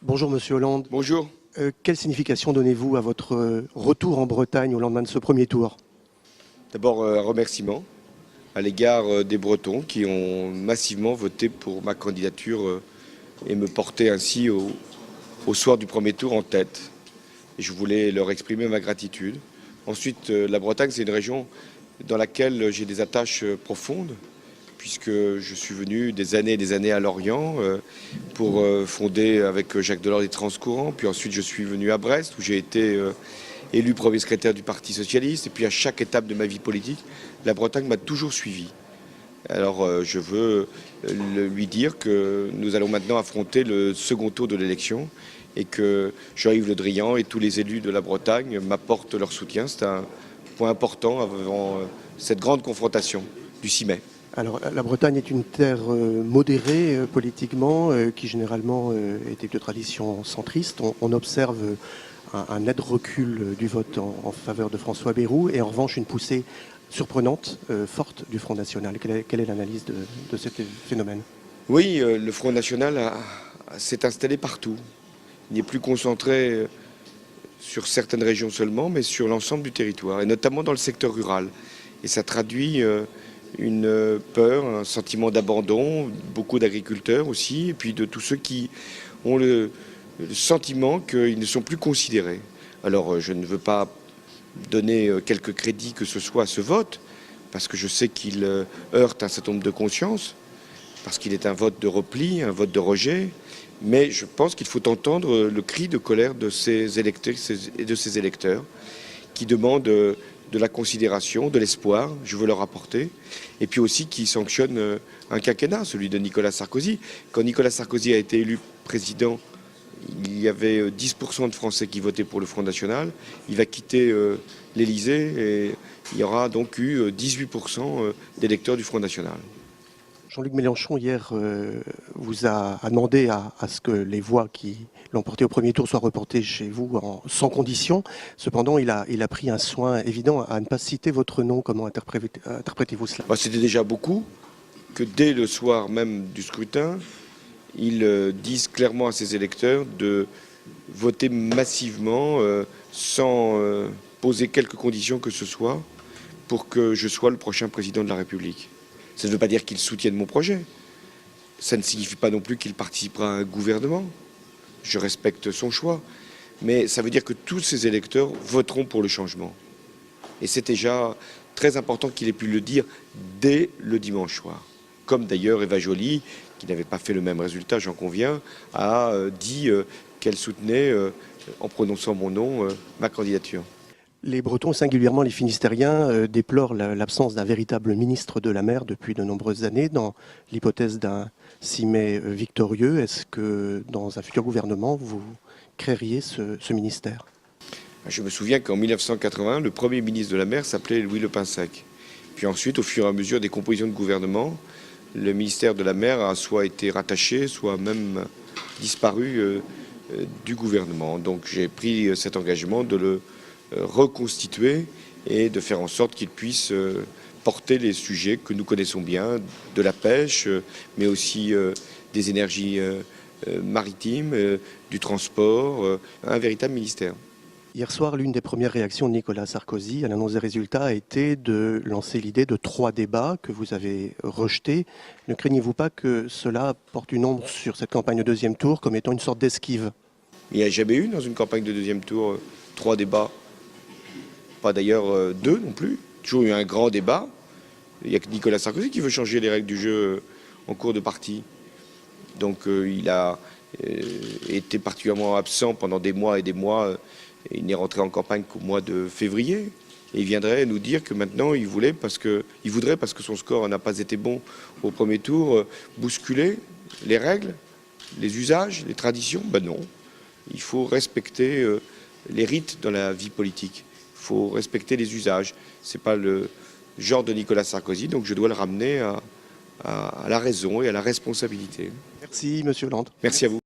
Bonjour Monsieur Hollande. Bonjour. Quelle signification donnez-vous à votre retour en Bretagne au lendemain de ce premier tour? D'abord, un remerciement à l'égard des Bretons qui ont massivement voté pour ma candidature et me porter ainsi au soir du premier tour en tête. Et je voulais leur exprimer ma gratitude. Ensuite, la Bretagne, c'est une région dans laquelle j'ai des attaches profondes, puisque je suis venu des années et des années à Lorient pour fonder avec Jacques Delors les Transcourants. Puis ensuite, je suis venu à Brest, où j'ai été élu premier secrétaire du Parti socialiste. Et puis à chaque étape de ma vie politique, la Bretagne m'a toujours suivi. Alors je veux lui dire que nous allons maintenant affronter le second tour de l'élection et que Jean-Yves Le Drian et tous les élus de la Bretagne m'apportent leur soutien. C'est un point important avant cette grande confrontation du 6 mai. Alors la Bretagne est une terre modérée politiquement, qui généralement était de tradition centriste. On observe un net recul du vote en faveur de François Bayrou et en revanche une poussée surprenante, forte du Front National. Quelle est l'analyse de ce phénomène? Oui, le Front National s'est installé partout. Il n'est plus concentré sur certaines régions seulement, mais sur l'ensemble du territoire, et notamment dans le secteur rural. Et ça traduit une peur, un sentiment d'abandon, beaucoup d'agriculteurs aussi, et puis de tous ceux qui ont le sentiment qu'ils ne sont plus considérés. Alors je ne veux pas donner quelque crédit que ce soit à ce vote, parce que je sais qu'il heurte un certain nombre de consciences, parce qu'il est un vote de repli, un vote de rejet, mais je pense qu'il faut entendre le cri de colère de ces électeurs et de ces électeurs qui demandent de la considération, de l'espoir, je veux leur apporter, et puis aussi qui sanctionnent un quinquennat, celui de Nicolas Sarkozy. Quand Nicolas Sarkozy a été élu président, il y avait 10% de Français qui votaient pour le Front National. Il va quitter l'Élysée et il y aura donc eu 18% d'électeurs du Front National. Jean-Luc Mélenchon, hier, vous a demandé à ce que les voix qui l'ont porté au premier tour soient reportées chez vous sans condition. Cependant, il a pris un soin évident à ne pas citer votre nom. Comment interprétez-vous cela? C'était déjà beaucoup que dès le soir même du scrutin, ils disent clairement à ses électeurs de voter massivement sans poser quelques conditions que ce soit pour que je sois le prochain président de la République. Ça ne veut pas dire qu'ils soutiennent mon projet. Ça ne signifie pas non plus qu'il participera à un gouvernement. Je respecte son choix. Mais ça veut dire que tous ces électeurs voteront pour le changement. Et c'est déjà très important qu'il ait pu le dire dès le dimanche soir. Comme d'ailleurs Eva Joly, qui n'avait pas fait le même résultat, j'en conviens, a dit qu'elle soutenait, en prononçant mon nom, ma candidature. Les Bretons, singulièrement les Finistériens, déplorent l'absence d'un véritable ministre de la mer depuis de nombreuses années. Dans l'hypothèse d'un 6 mai victorieux, est-ce que dans un futur gouvernement, vous créeriez ce ministère? Je me souviens qu'en 1980, le premier ministre de la mer s'appelait Louis Le Pinsec. Puis ensuite, au fur et à mesure des compositions de gouvernement, le ministère de la mer a soit été rattaché, soit même disparu du gouvernement. Donc j'ai pris cet engagement de le reconstituer et de faire en sorte qu'il puisse porter les sujets que nous connaissons bien, de la pêche, mais aussi des énergies maritimes, du transport, un véritable ministère. Hier soir, l'une des premières réactions de Nicolas Sarkozy à l'annonce des résultats a été de lancer l'idée de 3 débats que vous avez rejetés. Ne craignez-vous pas que cela porte une ombre sur cette campagne de deuxième tour comme étant une sorte d'esquive? Il n'y a jamais eu dans une campagne de deuxième tour 3 débats. Pas d'ailleurs 2 non plus. Toujours eu un grand débat. Il n'y a que Nicolas Sarkozy qui veut changer les règles du jeu en cours de partie. Donc il a été particulièrement absent pendant des mois et des mois. Il n'est rentré en campagne qu'au mois de février. Et il viendrait nous dire que maintenant il voudrait, parce que son score n'a pas été bon au premier tour, bousculer les règles, les usages, les traditions. Ben non. Il faut respecter les rites dans la vie politique. Il faut respecter les usages. Ce n'est pas le genre de Nicolas Sarkozy, donc je dois le ramener à la raison et à la responsabilité. Merci, Monsieur Hollande. Merci à vous.